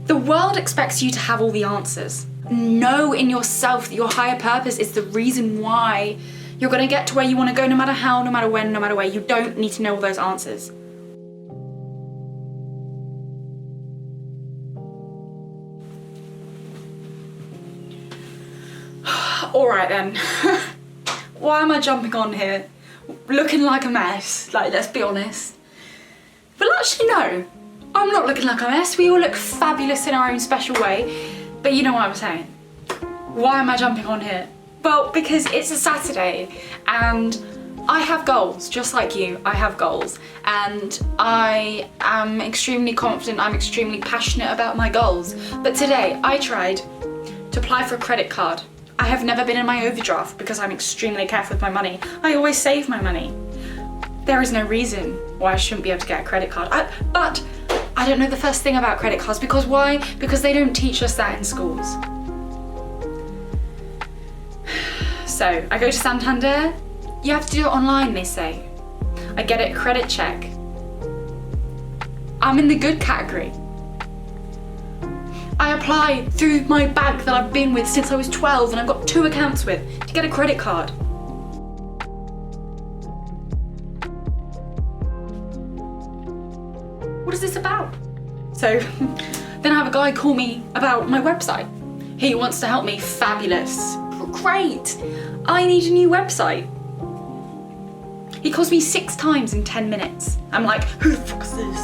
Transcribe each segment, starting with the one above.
The world expects you to have all the answers. Know in yourself that your higher purpose is the reason why you're gonna get to where you wanna go, no matter how, no matter when, no matter where. You don't need to know all those answers. All right then. Why am I jumping on here? Looking like a mess, like, let's be honest. But actually no, I'm not looking like a mess. We all look fabulous in our own special way. But you know what I'm saying. Why am I jumping on here? Well, because it's a Saturday and I have goals, just like you, I have goals. And I am extremely confident, I'm extremely passionate about my goals. But today I tried to apply for a credit card. I have never been in my overdraft because I'm extremely careful with my money. I always save my money. There is no reason why I shouldn't be able to get a credit card. But I don't know the first thing about credit cards. Because why? Because they don't teach us that in schools. So I go to Santander. You have to do it online, they say. I get a credit check. I'm in the good category. I apply through my bank that I've been with since I was 12 and I've got 2 accounts with to get a credit card. What is this about? So then I have a guy call me about my website. He wants to help me. Fabulous. Great. I need a new website. He calls me 6 times in 10 minutes. I'm like, who the fuck is this?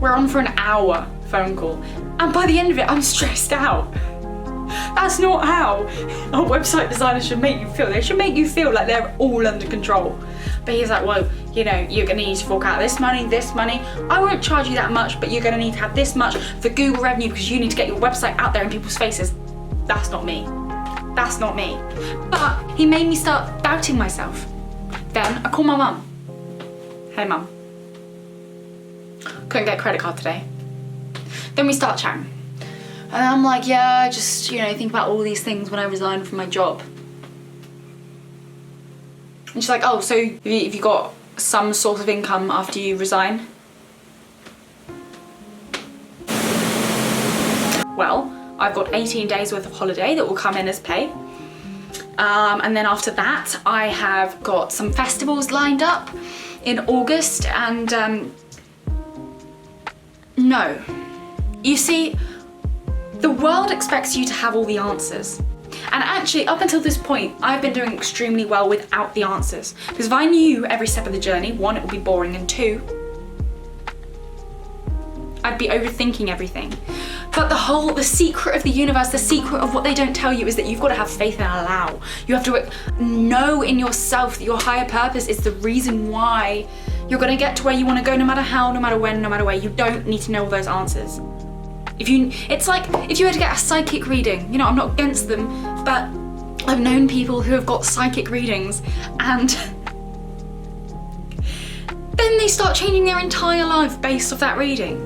We're on for an hour phone call. And by the end of it, I'm stressed out. That's not how a website designer should make you feel. They should make you feel like they're all under control. But he's like, well, you know, you're gonna need to fork out this money. I won't charge you that much, but you're gonna need to have this much for Google revenue because you need to get your website out there in people's faces. That's not me. That's not me. But he made me start doubting myself. Then I called my mum. Hey mum. Couldn't get a credit card today. Then we start chatting. And I'm like, yeah, I just, you know, think about all these things when I resigned from my job. And she's like, oh, so have you got some sort of income after you resign? Well, I've got 18 days worth of holiday that will come in as pay. And then after that, I have got some festivals lined up in August and no. You see, the world expects you to have all the answers. And actually, up until this point, I've been doing extremely well without the answers. Because if I knew every step of the journey, 1, it would be boring, and 2, I'd be overthinking everything. But the secret of the universe, the secret of what they don't tell you is that you've got to have faith and allow. You have to know in yourself that your higher purpose is the reason why you're going to get to where you want to go, no matter how, no matter when, no matter where. You don't need to know all those answers. It's like if you were to get a psychic reading, you know, I'm not against them, but I've known people who have got psychic readings and then they start changing their entire life based off that reading.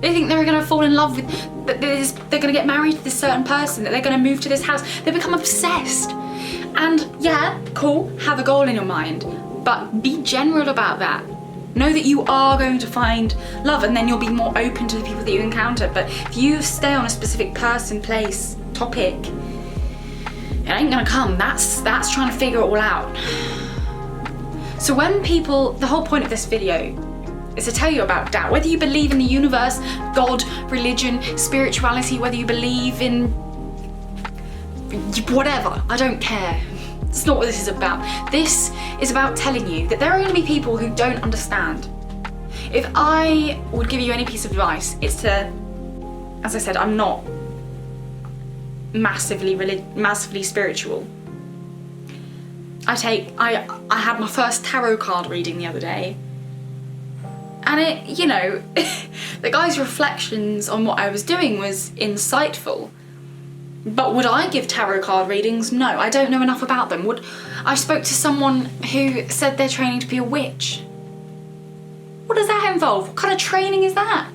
They think they're gonna fall in love with, that they're gonna get married to this certain person, that they're gonna move to this house. They become obsessed. And yeah, cool, have a goal in your mind, but be general about that. Know that you are going to find love and then you'll be more open to the people that you encounter. But if you stay on a specific person, place, topic, it ain't gonna come. That's trying to figure it all out. So when the whole point of this video is to tell you about doubt. Whether you believe in the universe, God, religion, spirituality, whether you believe in whatever, I don't care. It's not what this is about. This is about telling you that there are going to be people who don't understand. If I would give you any piece of advice, it's to, as I said, I'm not massively spiritual. I had my first tarot card reading the other day, and it, you know, the guy's reflections on what I was doing was insightful. But would I give tarot card readings? No, I don't know enough about them. I spoke to someone who said they're training to be a witch. What does that involve? What kind of training is that?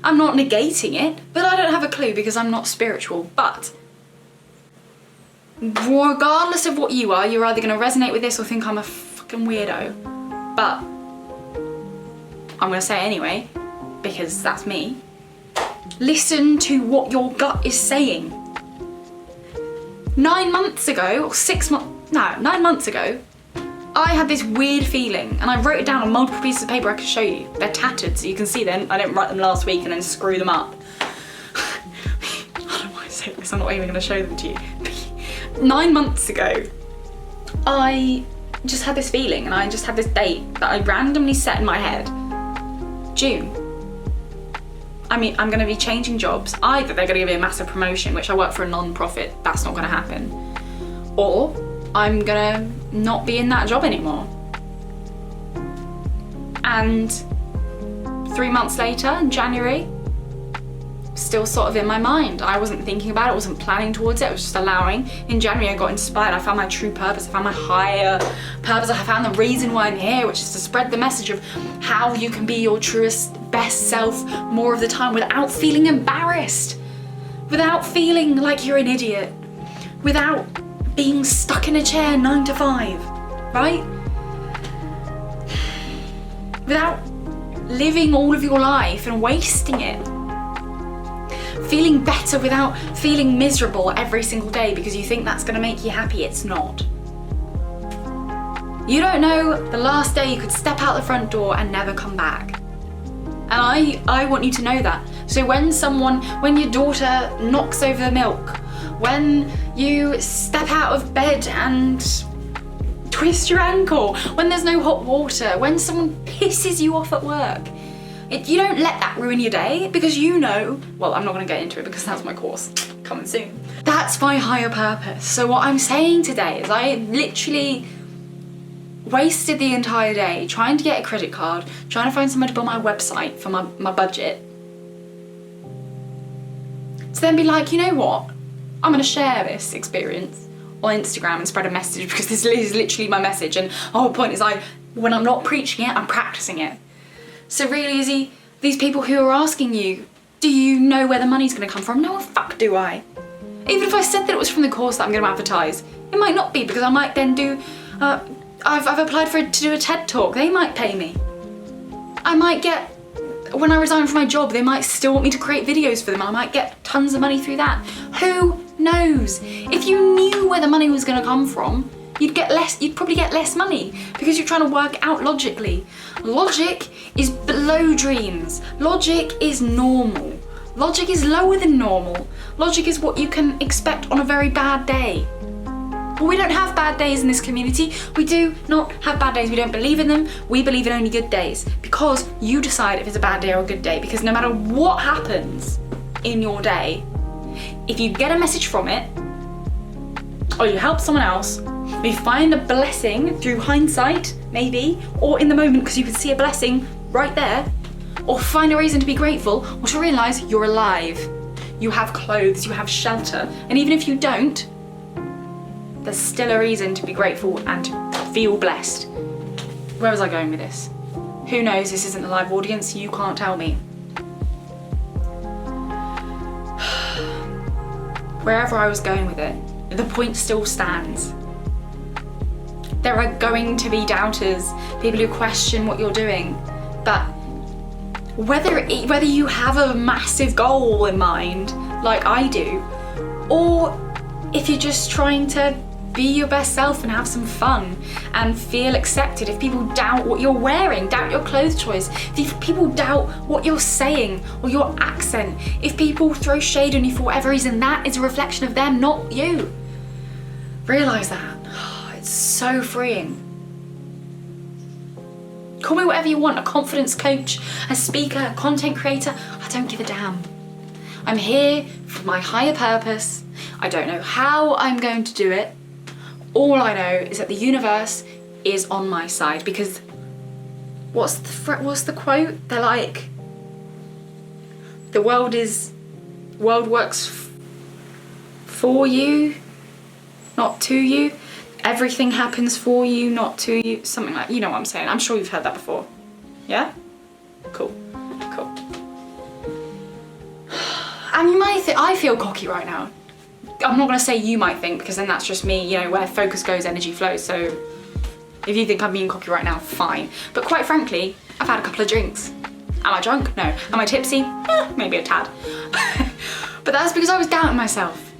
I'm not negating it, but I don't have a clue because I'm not spiritual. But regardless of what you are, you're either going to resonate with this or think I'm a fucking weirdo. But I'm going to say it anyway. because that's me. Listen to what your gut is saying. 9 months ago, or 9 months ago, I had this weird feeling, and I wrote it down on multiple pieces of paper. I can show you. They're tattered, so you can see them. I didn't write them last week and then screw them up. I don't know why I say this, I'm not even gonna show them to you. 9 months ago, I just had this feeling, and I just had this date that I randomly set in my head. June. I mean, I'm gonna be changing jobs. Either they're gonna give me a massive promotion, which I work for a non-profit, that's not gonna happen. Or I'm gonna not be in that job anymore. And 3 months later, in January, still sort of in my mind. I wasn't thinking about it, I wasn't planning towards it, I was just allowing. In January I got inspired, I found my true purpose, I found my higher purpose, I found the reason why I'm here, which is to spread the message of how you can be your truest, best self more of the time without feeling embarrassed, without feeling like you're an idiot, without being stuck in a chair 9 to 5, right? Without living all of your life and wasting it. Feeling better without feeling miserable every single day because you think that's gonna make you happy. It's not. You don't know the last day you could step out the front door and never come back. And I want you to know that. So when your daughter knocks over the milk, when you step out of bed and twist your ankle, when there's no hot water, when someone pisses you off at work, you don't let that ruin your day because you know, well, I'm not gonna get into it because that's my course coming soon. That's my higher purpose. So what I'm saying today is I literally wasted the entire day trying to get a credit card, trying to find someone to build my website for my budget. To then be like, you know what? I'm gonna share this experience on Instagram and spread a message because this is literally my message. And the whole point is when I'm not preaching it, I'm practicing it. So really, Izzy, these people who are asking you, do you know where the money's gonna come from? No, fuck do I. Even if I said that it was from the course that I'm gonna advertise, it might not be because I might then do, I've applied to do a TED talk, they might pay me. I might get, when I resign from my job, they might still want me to create videos for them. I might get tons of money through that. Who knows? If you knew where the money was gonna come from, you'd probably get less money because you're trying to work out logically. Logic is below dreams. Logic is normal. Logic is lower than normal. Logic is what you can expect on a very bad day. But we don't have bad days in this community. We do not have bad days. We don't believe in them. We believe in only good days because you decide if it's a bad day or a good day, because no matter what happens in your day, if you get a message from it, or you help someone else, or you find a blessing through hindsight, maybe, or in the moment because you can see a blessing right there, or find a reason to be grateful, or to realise you're alive. You have clothes, you have shelter, and even if you don't, there's still a reason to be grateful and to feel blessed. Where was I going with this? Who knows, this isn't a live audience, you can't tell me. Wherever I was going with it, the point still stands. There are going to be doubters, people who question what you're doing, but whether you have a massive goal in mind, like I do, or if you're just trying to be your best self and have some fun and feel accepted, if people doubt what you're wearing, doubt your clothes choice, if people doubt what you're saying or your accent, if people throw shade on you for whatever reason, that is a reflection of them, not you. Realise that. It's so freeing. Call me whatever you want, a confidence coach, a speaker, a content creator, I don't give a damn. I'm here for my higher purpose. I don't know how I'm going to do it. All I know is that the universe is on my side, because what's the quote? They're like, the world works for you, not to you. Everything happens for you, not to you. Something like, you know what I'm saying. I'm sure you've heard that before. Yeah? Cool. And you might think, I feel cocky right now. I'm not gonna say you might think, because then that's just me, you know, where focus goes, energy flows. So if you think I'm being cocky right now, fine. But quite frankly, I've had a couple of drinks. Am I drunk? No. Am I tipsy? Maybe a tad. But that's because I was doubting myself.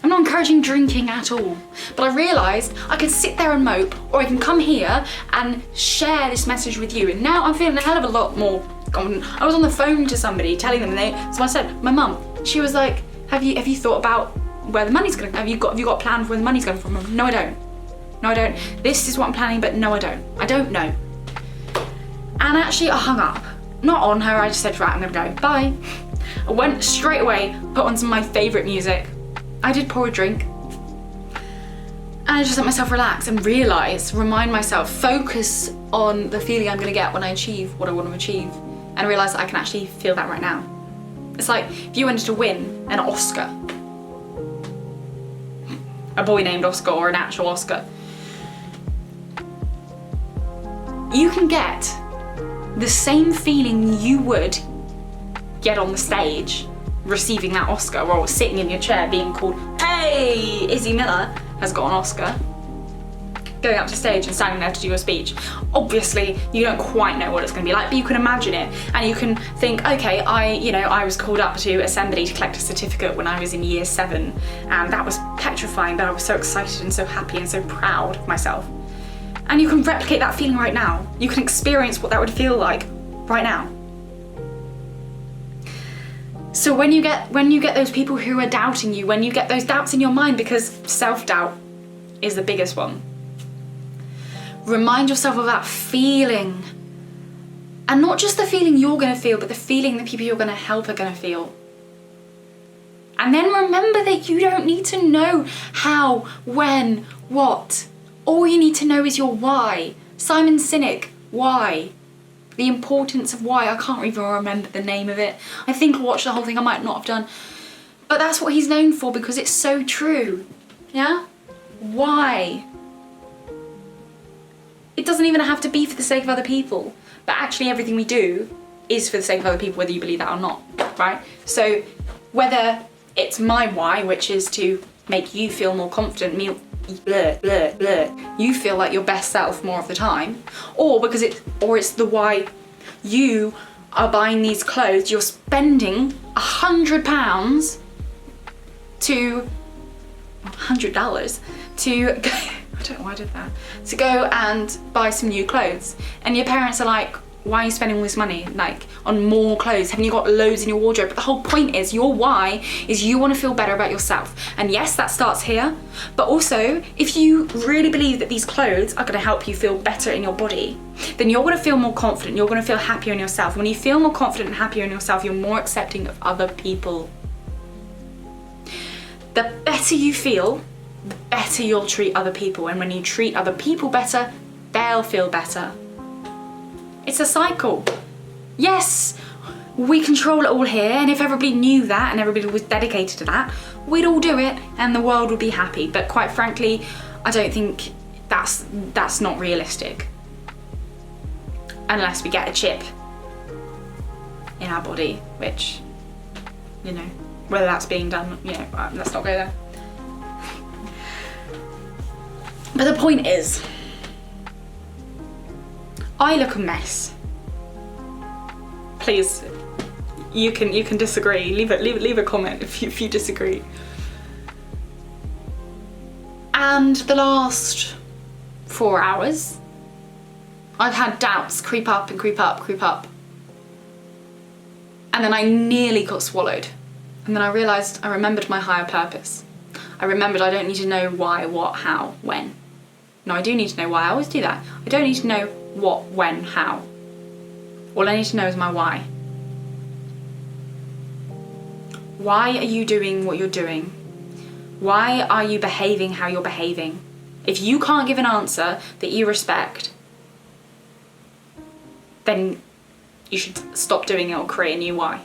I'm not encouraging drinking at all, but I realised I could sit there and mope, or I can come here and share this message with you. And now I'm feeling a hell of a lot more confident. I was on the phone to somebody telling them, so I said, my mum, she was like, have you thought about where the money's gonna, have you got a plan for where the money's going from? No, I don't. No, I don't. This is what I'm planning, but no, I don't. I don't know. And actually I hung up. Not on her, I just said, right, I'm gonna go, bye. I went straight away, put on some of my favourite music. I did pour a drink. And I just let myself relax and remind myself, focus on the feeling I'm gonna get when I achieve what I want to achieve. And realise that I can actually feel that right now. It's like if you wanted to win an Oscar, a boy named Oscar or an actual Oscar, you can get the same feeling you would get on the stage receiving that Oscar, or sitting in your chair being called, hey, Izzy Miller has got an Oscar, going up to stage and standing there to do your speech. Obviously, you don't quite know what it's going to be like, but you can imagine it, and you can think, okay, I was called up to assembly to collect a certificate when I was in year 7, and that was petrifying, but I was so excited and so happy and so proud of myself. And you can replicate that feeling right now. You can experience what that would feel like right now. So when you get those people who are doubting you, when you get those doubts in your mind, because self-doubt is the biggest one, remind yourself of that feeling. And not just the feeling you're gonna feel, but the feeling the people you're gonna help are gonna feel. And then remember that you don't need to know how, when, what. All you need to know is your why. Simon Sinek, why? The importance of why. I can't even remember the name of it. I think I watched the whole thing, I might not have done. But that's what he's known for, because it's so true. Yeah? Why? It doesn't even have to be for the sake of other people, but actually everything we do is for the sake of other people, whether you believe that or not, right? So whether it's my why, which is to make you feel more confident, you feel like your best self more of the time, or because it's the why you are buying these clothes, you're spending £100 to $100 to go, I don't know why I did that, to go and buy some new clothes, and your parents are like, why are you spending all this money like on more clothes? Haven't you got loads in your wardrobe? But the whole point is, your why is you want to feel better about yourself. And yes, that starts here, but also if you really believe that these clothes are going to help you feel better in your body, then you're going to feel more confident, you're going to feel happier in yourself. When you feel more confident and happier in yourself, you're more accepting of other people. The better you feel, the better you'll treat other people. And when you treat other people better, they'll feel better. It's a cycle. Yes, we control it all here, and if everybody knew that and everybody was dedicated to that, we'd all do it and the world would be happy. But quite frankly, I don't think that's not realistic. Unless we get a chip in our body, which, you know, whether that's being done, you know, let's not go there. But the point is, I look a mess. Please, you can disagree. Leave a comment if you disagree. And the last 4 hours, I've had doubts creep up and creep up, creep up. And then I nearly got swallowed. And then I realised, I remembered my higher purpose. I remembered I don't need to know why, what, how, when. No, I do need to know why. I always do that. I don't need to know what, when, how. All I need to know is my why. Why are you doing what you're doing? Why are you behaving how you're behaving? If you can't give an answer that you respect, then you should stop doing it or create a new why.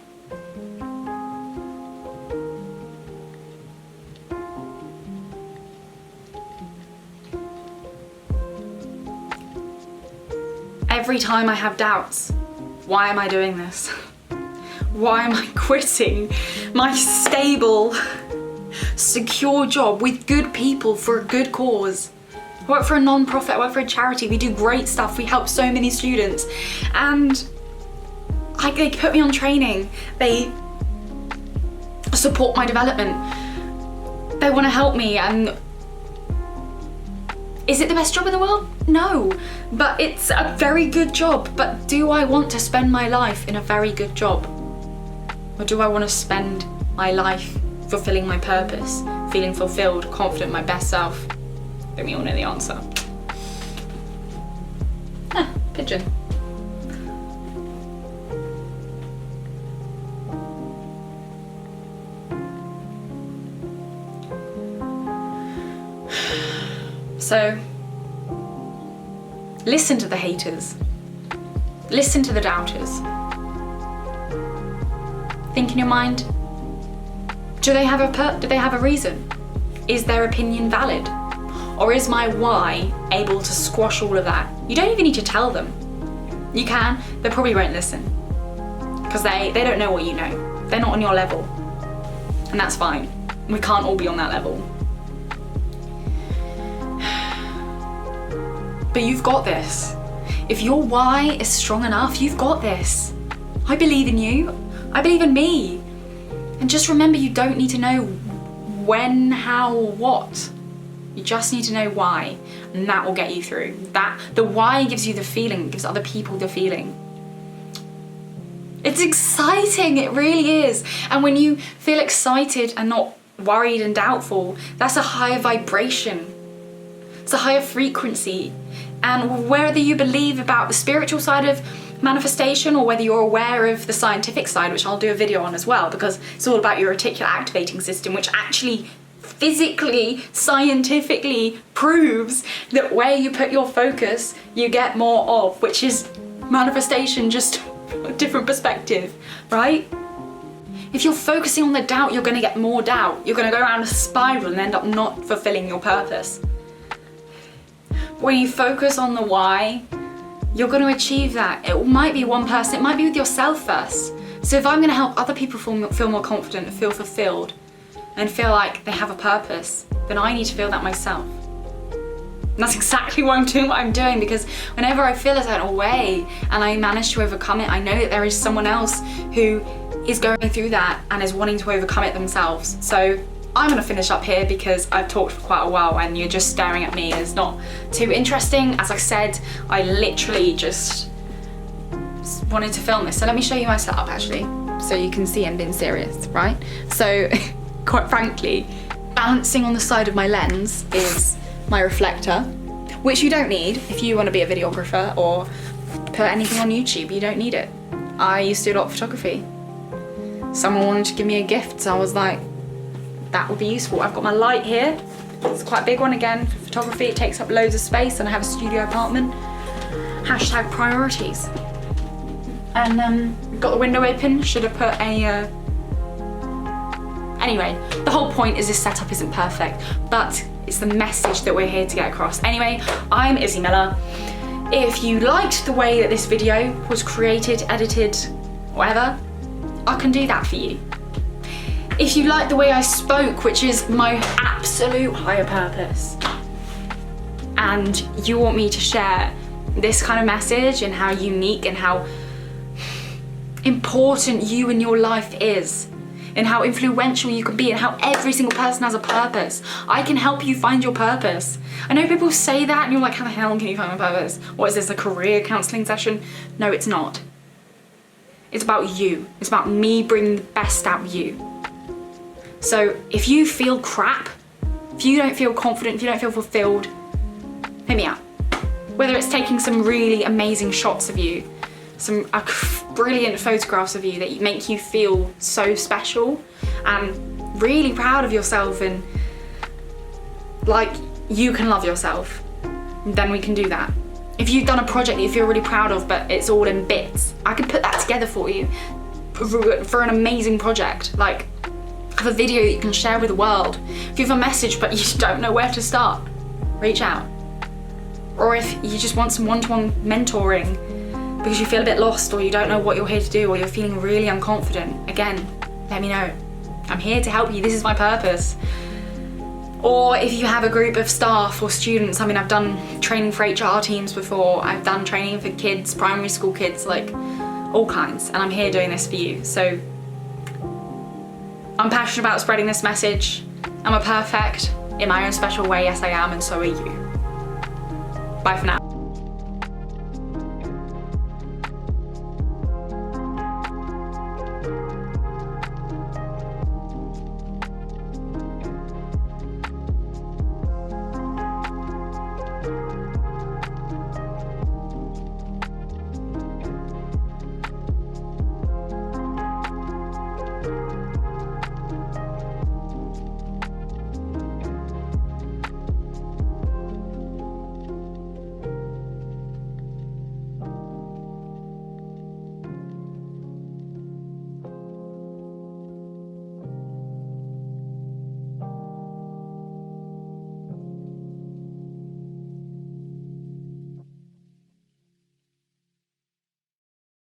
Every time I have doubts, why am I doing this? Why am I quitting my stable, secure job with good people for a good cause? I work for a non-profit, I work for a charity, we do great stuff, we help so many students. And They put me on training. They support my development. They want to help me, and is it the best job in the world? No, but it's a very good job. But do I want to spend my life in a very good job? Or do I want to spend my life fulfilling my purpose, feeling fulfilled, confident in my best self? I think we all know the answer. Pigeon. So, listen to the haters. Listen to the doubters. Think in your mind, do they have a reason? Is their opinion valid? Or is my why able to squash all of that? You don't even need to tell them. You can, they probably won't listen. Because they don't know what you know. They're not on your level. And that's fine. We can't all be on that level. But you've got this. If your why is strong enough, you've got this. I believe in you. I believe in me. And just remember, you don't need to know when, how, or what. You just need to know why, and that will get you through. The why gives you the feeling, gives other people the feeling. It's exciting, it really is. And when you feel excited and not worried and doubtful, that's a higher vibration. It's a higher frequency. And whether you believe about the spiritual side of manifestation or whether you're aware of the scientific side, which I'll do a video on as well, because it's all about your reticular activating system, which actually physically, scientifically proves that where you put your focus, you get more of, which is manifestation, just a different perspective, right? If you're focusing on the doubt, you're gonna get more doubt. You're gonna go around a spiral and end up not fulfilling your purpose. When you focus on the why, you're going to achieve that. It might be one person, it might be with yourself first. So if I'm going to help other people feel more confident and feel fulfilled and feel like they have a purpose, then I need to feel that myself. And that's exactly why I'm doing what I'm doing, because whenever I feel a certain way and I manage to overcome it, I know that there is someone else who is going through that and is wanting to overcome it themselves. So I'm gonna finish up here because I've talked for quite a while and you're just staring at me. It's not too interesting. As I said, I literally just wanted to film this. So let me show you my setup actually, so you can see I'm being serious, right? So quite frankly, balancing on the side of my lens is my reflector, which you don't need if you want to be a videographer or put anything on YouTube. You don't need it. I used to do a lot of photography. Someone wanted to give me a gift, so I was like, that would be useful. I've got my light here. It's quite a big one again for photography. It takes up loads of space and I have a studio apartment. Hashtag priorities. And got the window open. Should have put a... Anyway, the whole point is this setup isn't perfect, but it's the message that we're here to get across. Anyway, I'm Izzy Miller. If you liked the way that this video was created, edited, whatever, I can do that for you. If you like the way I spoke, which is my absolute higher purpose, and you want me to share this kind of message and how unique and how important you and your life is, and how influential you can be, and how every single person has a purpose, I can help you find your purpose. I know people say that and you're like, how the hell can you find my purpose? What is this, a career counselling session? No, it's not. It's about you. It's about me bringing the best out of you. So if you feel crap, if you don't feel confident, if you don't feel fulfilled, hit me up. Whether it's taking some really amazing shots of you, some brilliant photographs of you that make you feel so special and really proud of yourself and like you can love yourself, then we can do that. If you've done a project that you feel really proud of but it's all in bits, I can put that together for you for an amazing project. Like, have a video that you can share with the world. If you have a message but you don't know where to start, reach out. Or if you just want some one-to-one mentoring because you feel a bit lost or you don't know what you're here to do or you're feeling really unconfident, again, let me know. I'm here to help you, this is my purpose. Or if you have a group of staff or students, I mean, I've done training for HR teams before, I've done training for kids, primary school kids, like, all kinds, and I'm here doing this for you. So I'm passionate about spreading this message. Am I perfect? In my own special way, yes I am, and so are you. Bye for now.